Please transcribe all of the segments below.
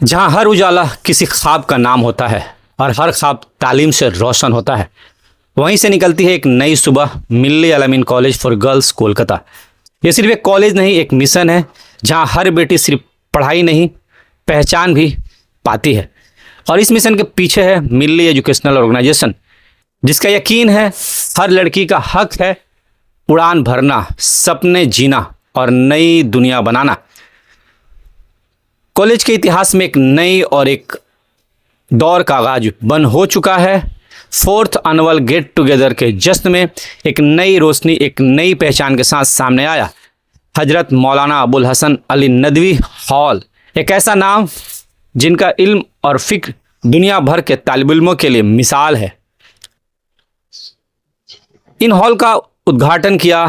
जहां हर उजाला किसी ख्वाब का नाम होता है और हर ख्वाब तालीम से रोशन होता है, वहीं से निकलती है एक नई सुबह। मिल्ली Al-Ameen college for girls Kolkata. ये सिर्फ एक कॉलेज नहीं, एक मिशन है जहां हर बेटी सिर्फ पढ़ाई नहीं, पहचान भी पाती है। और इस मिशन के पीछे है मिल्ली एजुकेशनल ऑर्गेनाइजेशन, जिसका यकीन है हर लड़की का हक है उड़ान भरना, सपने जीना और नई दुनिया बनाना। कॉलेज के इतिहास में एक नई और एक दौर का आगाज बन हो चुका है। 4th एनुअल गेट टुगेदर के जश्न में एक नई रोशनी, एक नई पहचान के साथ सामने आया। हजरत मौलाना अबुल हसन अली नदवी हॉल, एक ऐसा नाम जिनका इल्म और फिक्र दुनिया भर के तालिब इल्मों के लिए मिसाल है। इन हॉल का उद्घाटन किया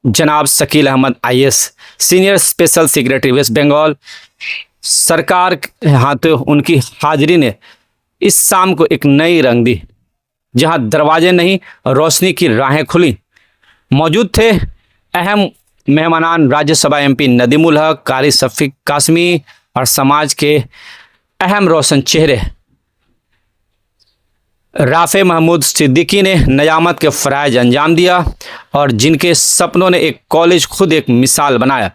जनाब Shakeel Ahmad IAS, senior special secretary West Bengal. सरकार के हाथों उनकी हाजिरी ने इस शाम को एक नई रंग दी, जहां दरवाजे नहीं रोशनी की राहें खुली। मौजूद थे अहम मेहमानान राज्यसभा MP नदीमुल हक, कारी शफीक कासमी और समाज के अहम रोशन चेहरे। राफे महमूद सिद्दीकी ने नयामत के फ़राइज़ अंजाम दिया और जिनके सपनों ने एक कॉलेज खुद एक मिसाल बनाया।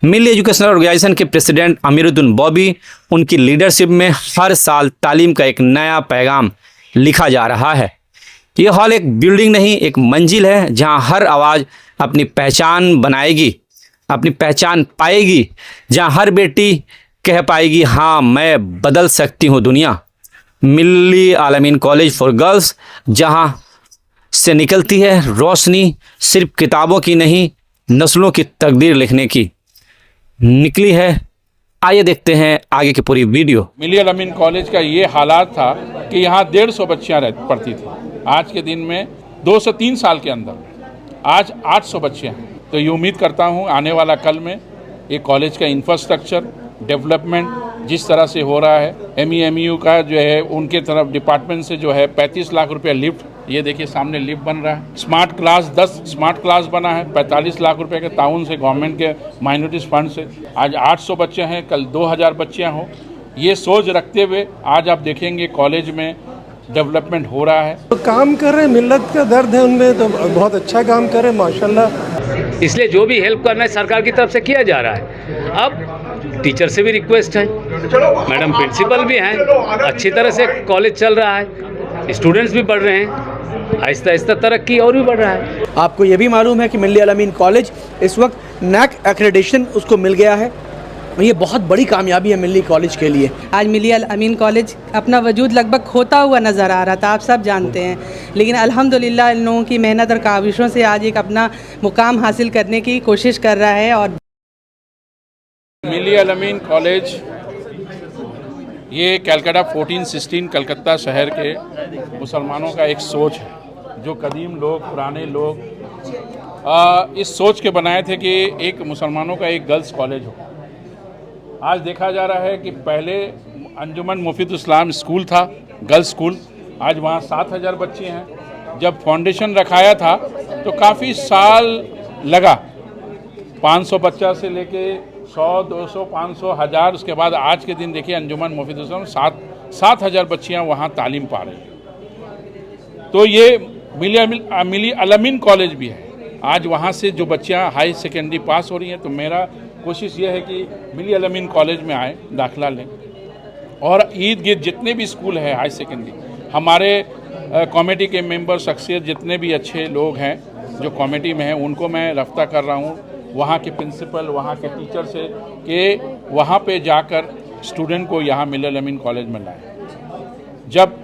मिल्ली एजुकेशनल ऑर्गेनाइजेशन के प्रेसिडेंट अमीरुद्दीन बॉबी, उनकी लीडरशिप में हर साल तालीम का एक नया पैगाम लिखा जा रहा है। ये हॉल एक बिल्डिंग नहीं, एक मंजिल है जहां हर आवाज़ अपनी पहचान बनाएगी, अपनी पहचान पाएगी, जहां हर बेटी कह पाएगी, हाँ मैं बदल सकती हूँ दुनिया। मिल्ली अल-अमीन कॉलेज फॉर गर्ल्स, जहां से निकलती है रोशनी, सिर्फ किताबों की नहीं, नस्लों की तकदीर लिखने की निकली है। आइए देखते हैं आगे की पूरी वीडियो। मिल्ली अल-अमीन कॉलेज का ये हालात था कि यहाँ 150 बच्चियाँ पढ़ती थी। आज के दिन में 2 से 3 साल के अंदर आज 800 बच्चे हैं। तो ये उम्मीद करता हूँ आने वाला कल में ये कॉलेज का इंफ्रास्ट्रक्चर डेवलपमेंट जिस तरह से हो रहा है, MEMU का जो है उनके तरफ डिपार्टमेंट से जो है 35 लाख रुपया लिफ्ट, ये देखिए सामने लिफ्ट बन रहा है। स्मार्ट क्लास 10 स्मार्ट क्लास बना है 45 लाख रुपए के ताउन से, गवर्नमेंट के माइनॉरिटीज फंड से। आज 800 बच्चे हैं, कल 2000 बच्चियाँ हों, ये सोच रखते हुए आज आप देखेंगे कॉलेज में डेवलपमेंट हो रहा है। तो काम कर रहे हैं, मिल्लत का दर्द है उनमें, तो बहुत अच्छा काम कर रहे हैं माशाल्लाह। इसलिए जो भी हेल्प करना है सरकार की तरफ से किया जा रहा है। अब टीचर से भी रिक्वेस्ट है, मैडम प्रिंसिपल भी हैं, अच्छी तरह से कॉलेज चल रहा है, स्टूडेंट्स भी बढ़ रहे हैं, आहिस्ता आहिस्ता तरक्की और भी बढ़ रहा है। आपको ये भी मालूम है कि मिल्ली अल-अमीन कॉलेज इस वक्त NAC एक्रेडिटेशन उसको मिल गया है। ये बहुत बड़ी कामयाबी है मिल्ली कॉलेज के लिए। आज मिल्ली अल-अमीन कॉलेज अपना वजूद लगभग खोता हुआ नज़र आ रहा था, आप सब जानते हैं, लेकिन अल्हम्दुलिल्लाह इन लोगों की मेहनत और काविशों से आज एक अपना मुकाम हासिल करने की कोशिश कर रहा है। और मिल्ली अल-अमीन कॉलेज ये कलकत्ता 1416 कलकत्ता शहर के मुसलमानों का एक सोच है, जो कदीम लोग, पुराने लोग इस सोच के बनाए थे कि एक मुसलमानों का एक गर्ल्स कॉलेज हो। आज देखा जा रहा है कि पहले अंजुमन मुफीदुल इस्लाम स्कूल था, गर्ल्स स्कूल, आज वहाँ 7000 बच्चे हैं। जब फाउंडेशन रखाया था तो काफ़ी साल लगा, 500 बच्चा से लेके 100, 200, 500, 1000, उसके बाद आज के दिन देखिए अंजुमन मुफीदुल इस्लाम 7000 बच्चियाँ वहाँ तालीम पा रही हैं। तो ये मिल्ली अल-अमीन कॉलेज भी है। आज वहाँ से जो बच्चियाँ हाई सेकेंडरी पास हो रही हैं, तो मेरा कोशिश ये है कि मिल्ली अल-अमीन कॉलेज में आए, दाखिला लें। और ईद गिर्द जितने भी स्कूल है हाई सेकेंडरी, हमारे कमेटी के मेंबर, शख्सियत जितने भी अच्छे लोग हैं जो कमेटी में हैं, उनको मैं रफ्ता कर रहा हूँ वहाँ के प्रिंसिपल, वहाँ के टीचर से कि वहाँ पे जाकर स्टूडेंट को यहाँ मिल्ली अल-अमीन कॉलेज में लाएँ। जब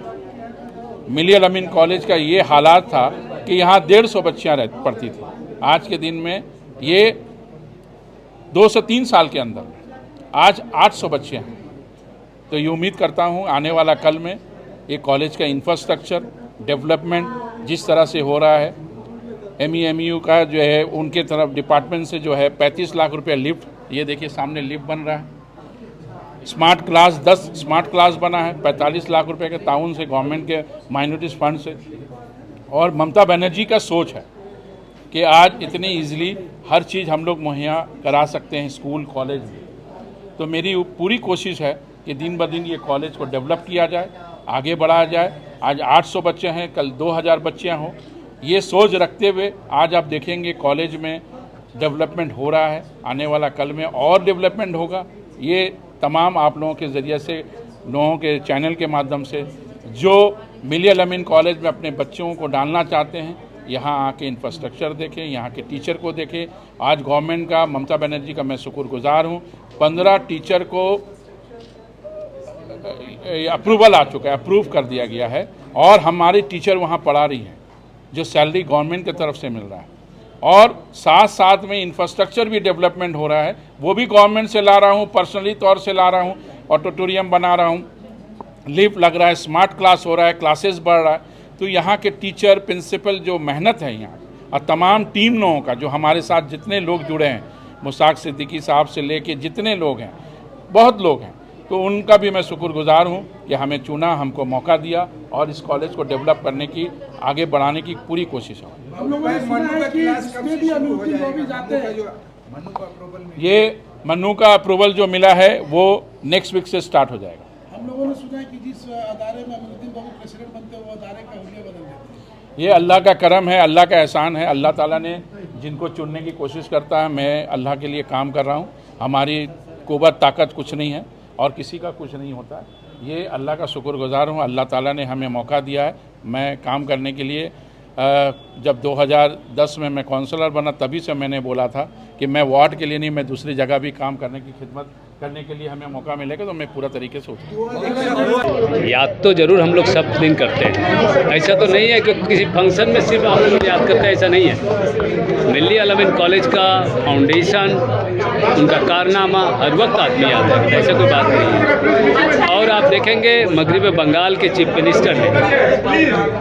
मिल्ली अल-अमीन कॉलेज का ये हालात था कि यहाँ 150 बच्चियाँ पढ़ती थी। आज के दिन में ये 2 से 3 साल के अंदर आज 800 बच्चे हैं। तो ये उम्मीद करता हूँ आने वाला कल में ये कॉलेज का इंफ्रास्ट्रक्चर डेवलपमेंट जिस तरह से हो रहा है, MEMU का जो है उनके तरफ डिपार्टमेंट से जो है 35 लाख रुपया लिफ्ट, ये देखिए सामने लिफ्ट बन रहा है। स्मार्ट क्लास 10 स्मार्ट क्लास बना है 45 लाख रुपए के ताउन से, गवर्नमेंट के माइनॉरिटीज फंड से। और ममता बनर्जी का सोच है कि आज इतनी ईजिली हर चीज़ हम लोग मुहैया करा सकते हैं स्कूल कॉलेज में। तो मेरी पूरी कोशिश है कि दिन ब दिन ये कॉलेज को डेवलप किया जाए, आगे बढ़ाया जाए। आज 800 बच्चे हैं, कल 2000 बच्चे हों, ये सोच रखते हुए आज आप देखेंगे कॉलेज में डेवलपमेंट हो रहा है। आने वाला कल में और डेवलपमेंट होगा। ये तमाम आप लोगों के ज़रिए से, लोगों के चैनल के माध्यम से जो मिलिया अल-अमीन कॉलेज में अपने बच्चों को डालना चाहते हैं, यहाँ आके इंफ्रास्ट्रक्चर देखें, यहाँ के टीचर को देखें। आज गवर्नमेंट का, ममता बनर्जी का मैं शुक्रगुजार हूँ। 15 टीचर को अप्रूवल आ चुका है, अप्रूव कर दिया गया है और हमारी टीचर वहाँ पढ़ा रही हैं, जो सैलरी गवर्नमेंट की तरफ से मिल रहा है। और साथ साथ में इंफ्रास्ट्रक्चर भी डेवलपमेंट हो रहा है, वो भी गवर्नमेंट से ला रहा हूँ, पर्सनली तौर से ला रहा हूँ। ऑडिटोरियम बना रहा हूँ, लिफ्ट लग रहा है, स्मार्ट क्लास हो रहा है, क्लासेस बढ़ रहा है। तो यहाँ के टीचर, प्रिंसिपल जो मेहनत है यहाँ, और तमाम टीम लोगों का, जो हमारे साथ जितने लोग जुड़े हैं, मुश्ताक सिद्दीकी साहब से लेके जितने लोग हैं, बहुत लोग हैं, तो उनका भी मैं शुक्रगुजार हूँ कि हमें चुना, हमको मौका दिया और इस कॉलेज को डेवलप करने की, आगे बढ़ाने की पूरी कोशिश हो। ये मन्नू का अप्रूवल जो मिला है वो नेक्स्ट वीक से स्टार्ट हो जाएगा। हम लोगों ने सुना है कि जिस अदारे में अमीरुद्दीन बॉबी प्रेसिडेंट बनते हैं वो अदारे का हुलिया बदल देते हैं। ये अल्लाह का करम है, अल्लाह का एहसान है। अल्लाह ताला ने जिनको चुनने की कोशिश करता है, मैं अल्लाह के लिए काम कर रहा हूँ। हमारी कुव्वत ताकत कुछ नहीं है और किसी का कुछ नहीं होता है। ये अल्लाह का शुक्रगुजार हूँ, अल्लाह ताला ने हमें मौका दिया है मैं काम करने के लिए। जब 2010 में मैं काउंसलर बना, तभी से मैंने बोला था कि मैं वार्ड के लिए नहीं, मैं दूसरी जगह भी काम करने की खिदमत करने के लिए हमें मौका मिलेगा तो मैं पूरा तरीके से उठूँगा। याद तो ज़रूर हम लोग सब दिन करते हैं, ऐसा तो नहीं है कि किसी फंक्शन में सिर्फ हम लोग याद करते हैं, ऐसा नहीं है। मिलिया अल-अमीन कॉलेज का फाउंडेशन, उनका कारनामा हर वक्त आदमी याद है, ऐसा कोई बात नहीं है। और आप देखेंगे मगरिब बंगाल के चीफ मिनिस्टर ने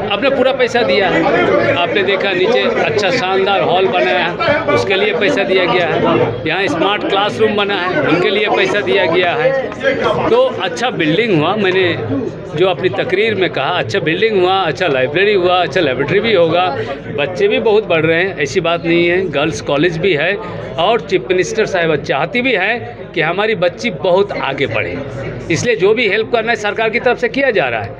अपने पूरा पैसा दिया है। आपने देखा नीचे अच्छा शानदार हॉल बनाया है, उसके लिए पैसा दिया गया है। यहाँ स्मार्ट क्लासरूम बना है, उनके लिए पैसा दिया गया है। तो अच्छा बिल्डिंग हुआ, मैंने जो अपनी तकरीर में कहा, अच्छा बिल्डिंग हुआ, अच्छा लाइब्रेरी हुआ, अच्छा लेबोरेटरी भी होगा। बच्चे भी बहुत बढ़ रहे हैं, ऐसी बात नहीं है। गर्ल्स कॉलेज भी है और चीफ मिनिस्टर साहिबा चाहती भी है कि हमारी बच्ची बहुत आगे बढ़े, इसलिए जो भी हेल्प करना है सरकार की तरफ से किया जा रहा है।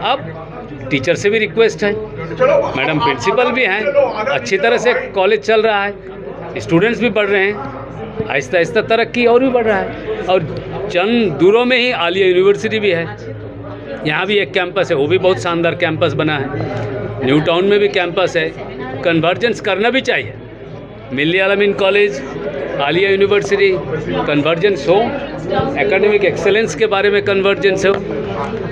अब टीचर से भी रिक्वेस्ट है, मैडम प्रिंसिपल भी हैं, अच्छी तरह से कॉलेज चल रहा है, स्टूडेंट्स भी बढ़ रहे हैं, आहिस्ता आहिस्ता तरक्की और भी बढ़ रहा है। और चंद दूरों में ही आलिया यूनिवर्सिटी भी है, यहाँ भी एक कैंपस है, वो भी बहुत शानदार कैंपस बना है। न्यू टाउन में भी कैंपस है। कन्वर्जेंस करना भी चाहिए, मिलिया Al-Ameen college, Alia university, convergence हो, एकेडमिक एक्सेलेंस के बारे में कन्वर्जेंस हो,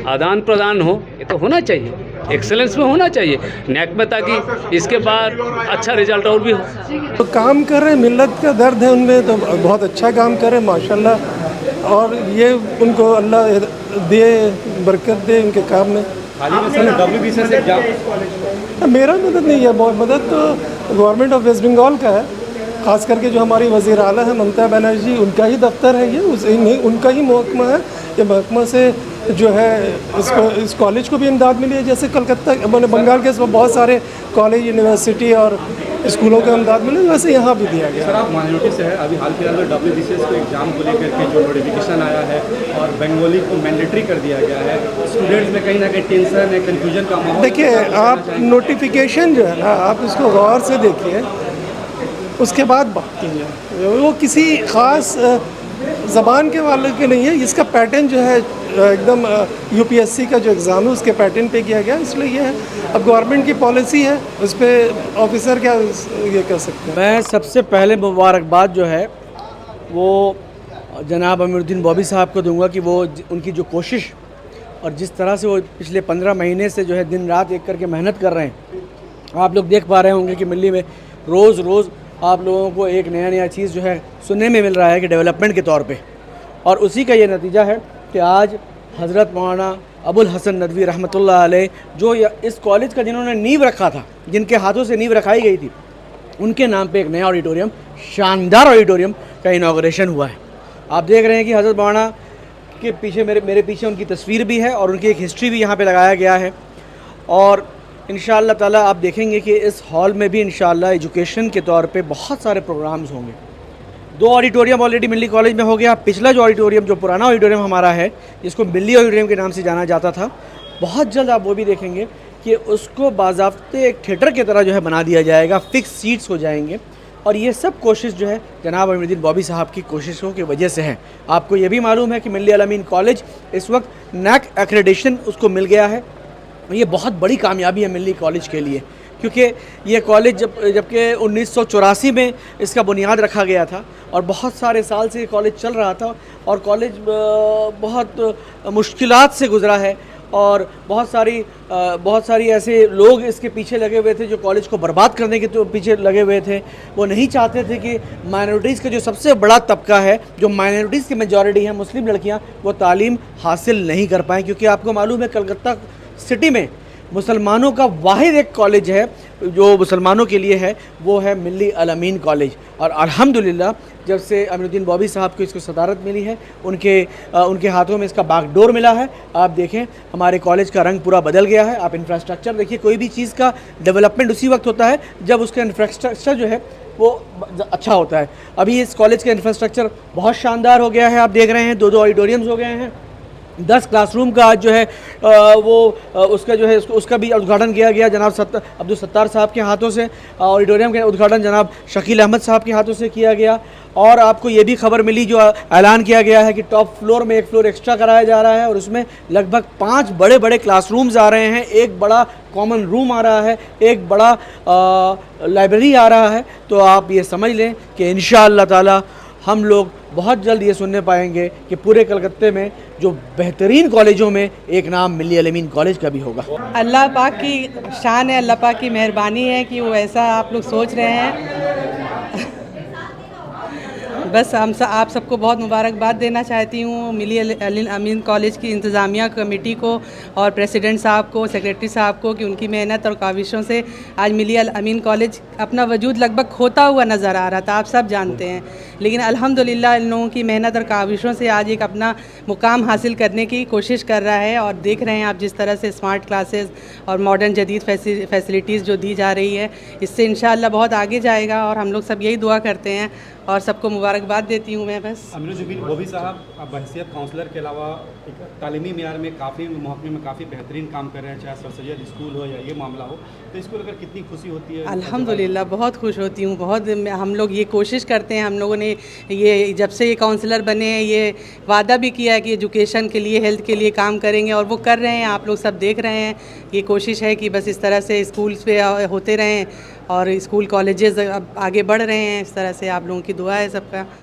आदान प्रदान हो, ये तो होना चाहिए, एक्सेलेंस में होना चाहिए नैक में, ताकि इसके बाद अच्छा रिजल्ट और भी हो। तो काम कर रहे हैं, मिल्लत का दर्द है उनमें, तो बहुत अच्छा काम कर रहे हैं माशाल्लाह। और ये उनको अल्लाह दे, बरकत दे उनके काम में। WBCS एग्जाम मेरा मदद नहीं है, मदद तो गवर्नमेंट ऑफ वेस्ट बंगाल का है, ख़ास करके जो हमारी वज़ीर आला है ममता बनर्जी, उनका ही दफ्तर है ये, उनका ही महकमा है। ये महकमा से जो है इस कॉलेज को भी इमदाद मिली है, जैसे कलकत्ता मैंने बंगाल के बहुत सारे कॉलेज, यूनिवर्सिटी और स्कूलों को इमदाद मिली, वैसे यहाँ भी दिया गया। सर, आप माइनॉरिटी से है, अभी हाल फिलहाल में WBCS को एग्जाम को लेकर के जो नोटिफिकेशन आया है और बंगाली को मैंडेटरी कर दिया गया है, स्टूडेंट्स में कहीं ना कहीं टेंशन है, कन्फ्यूजन का माहौल। देखिए, आप नोटिफिकेशन जो है ना, आप इसको गौर से देखिए, उसके बाद बात कीजिए। वो किसी ख़ास ज़बान के वाले के नहीं है, इसका पैटर्न जो है एकदम UPSC का जो एग्ज़ाम है उसके पैटर्न पे किया गया, इसलिए ये है। अब गवर्नमेंट की पॉलिसी है, उस पर ऑफिसर क्या ये कर सकते हैं। मैं सबसे पहले मुबारकबाद जो है वो जनाब अमीरुद्दीन बॉबी साहब को दूंगा कि वो उनकी जो कोशिश और जिस तरह से वो पिछले 15 महीने से जो है दिन रात एक करके मेहनत कर रहे हैं। आप लोग देख पा रहे होंगे कि मिल्ली में रोज़ रोज़ आप लोगों को एक नया नया चीज़ जो है सुनने में मिल रहा है कि डेवलपमेंट के तौर पे, और उसी का ये नतीजा है कि आज हज़रत मौलाना अबुल हसन नदवी रहमतुल्लाह अलैह जो इस कॉलेज का जिन्होंने नींव रखा था, जिनके हाथों से नींव रखाई गई थी, उनके नाम पे एक नया ऑडिटोरियम, शानदार ऑडिटोरियम का इनागोरेशन हुआ है। आप देख रहे हैं कि हज़रत मौलाना के पीछे मेरे पीछे उनकी तस्वीर भी है और उनकी एक हिस्ट्री भी यहाँ पे लगाया गया है। और इंशाअल्लाह ताला आप देखेंगे कि इस हॉल में भी इंशाअल्लाह एजुकेशन के तौर पे बहुत सारे प्रोग्राम्स होंगे। 2 ऑडिटोरियम ऑलरेडी मिल्ली कॉलेज में हो गया। पिछला जो ऑडिटोरियम, जो पुराना ऑडिटोरियम हमारा है, जिसको मिल्ली ऑडिटोरियम के नाम से जाना जाता था, बहुत जल्द आप वो भी देखेंगे कि उसको बाज़ाब्ते एक थिएटर की तरह जो है बना दिया जाएगा, फिक्स सीट्स हो जाएंगे। और ये सब कोशिश जो है जनाब अमीरुद्दीन बॉबी साहब की कोशिशों की वजह से है। आपको ये भी मालूम है कि मिल्ली अल अमीन कॉलेज इस वक्त नैक एक्रेडिटेशन उसको मिल गया है। ये बहुत बड़ी कामयाबी है मिल्ली कॉलेज के लिए, क्योंकि ये कॉलेज जबकि 1984 में इसका बुनियाद रखा गया था और बहुत सारे साल से ये कॉलेज चल रहा था और कॉलेज बहुत मुश्किलात से गुज़रा है और बहुत सारी ऐसे लोग इसके पीछे लगे हुए थे जो कॉलेज को बर्बाद करने के तो पीछे लगे हुए थे। वो नहीं चाहते थे कि माइनॉरिटीज़ का जो सबसे बड़ा तबका है, जो माइनॉरिटीज़ की मेजॉरिटी है, मुस्लिम लड़कियां, वो तालीम हासिल नहीं कर पाएँ। क्योंकि आपको मालूम है कलकत्ता सिटी में मुसलमानों का वाहिद एक कॉलेज है जो मुसलमानों के लिए है, वो है मिल्ली अल अमीन कॉलेज। और अल्हम्दुलिल्लाह जब से अमीरुद्दीन बॉबी साहब को इसको सदारत मिली है, उनके हाथों में इसका बागडोर मिला है। आप देखें हमारे कॉलेज का रंग पूरा बदल गया है। आप इंफ्रास्ट्रक्चर देखिए, कोई भी चीज़ का डेवलपमेंट उसी वक्त होता है जब उसका इंफ्रास्ट्रक्चर जो है वो अच्छा होता है। अभी इस कॉलेज का इंफ्रास्ट्रक्चर बहुत शानदार हो गया है। आप देख रहे हैं 2 ऑडिटोरियम्स हो गए हैं, 10 क्लासरूम का आज जो है उसका जो है उसका भी उद्घाटन किया गया जनाब अब्दुल सत्तार साहब के हाथों से। ऑडिटोरियम का उद्घाटन जनाब शकील अहमद साहब के हाथों से किया गया। और आपको ये भी खबर मिली, जो ऐलान किया गया है कि टॉप फ्लोर में 1 फ्लोर एक्स्ट्रा कराया जा रहा है और उसमें लगभग 5 बड़े बड़े क्लासरूम्स आ रहे हैं, एक बड़ा कॉमन रूम आ रहा है, एक बड़ा लाइब्रेरी आ रहा है। तो आप ये समझ लें कि इंशाअल्लाह ताला हम लोग बहुत जल्द ये सुनने पाएंगे कि पूरे कलकत्ते में जो बेहतरीन कॉलेजों में एक नाम मिल्ली अल अमीन कॉलेज का भी होगा। अल्लाह पाक की शान है, अल्लाह पाक की मेहरबानी है कि वो ऐसा आप लोग सोच रहे हैं। बस आप सबको बहुत मुबारकबाद देना चाहती हूँ मिल्ली अल अमीन कॉलेज की इंतज़ामिया कमेटी को और प्रेसिडेंट साहब को, सेक्रेटरी साहब को, कि उनकी मेहनत और काविशों से आज मिल्ली अल अमीन कॉलेज अपना वजूद लगभग खोता हुआ नज़र आ रहा था, आप सब जानते हैं। लेकिन अल्हम्दुलिल्लाह इन लोगों की मेहनत और काविशों से आज एक अपना मुकाम हासिल करने की कोशिश कर रहा है। और देख रहे हैं आप जिस तरह से स्मार्ट क्लासेस और मॉडर्न जदीद फैसिलिटीज़ जो दी जा रही है, इससे इंशाअल्लाह बहुत आगे जाएगा और हम लोग सब यही दुआ करते हैं और सबको मुबारकबाद देती हूँ मैं। बस अमीरुद्दीन बॉबी साहब बहसियत काउंसलर के अलावा एक तालीमी मेयार में काफ़ी महकमे में काफ़ी बेहतरीन काम कर रहे हैं, चाहे सर सैयद स्कूल हो या ये मामला हो, तो इसको लेकर कितनी खुशी होती है? अल्हम्दुलिल्लाह बहुत खुश होती हूँ। बहुत हम लोग ये कोशिश करते हैं, हम लोगों ने ये जब से ये काउंसलर बने हैं ये वादा भी किया है कि एजुकेशन के लिए, हेल्थ के लिए काम करेंगे और वो कर रहे हैं। आप लोग सब देख रहे हैं, ये कोशिश है कि बस इस तरह से स्कूल्स पे होते रहें और स्कूल कॉलेजेस अब आगे बढ़ रहे हैं। इस तरह से आप लोगों की दुआ है सबका।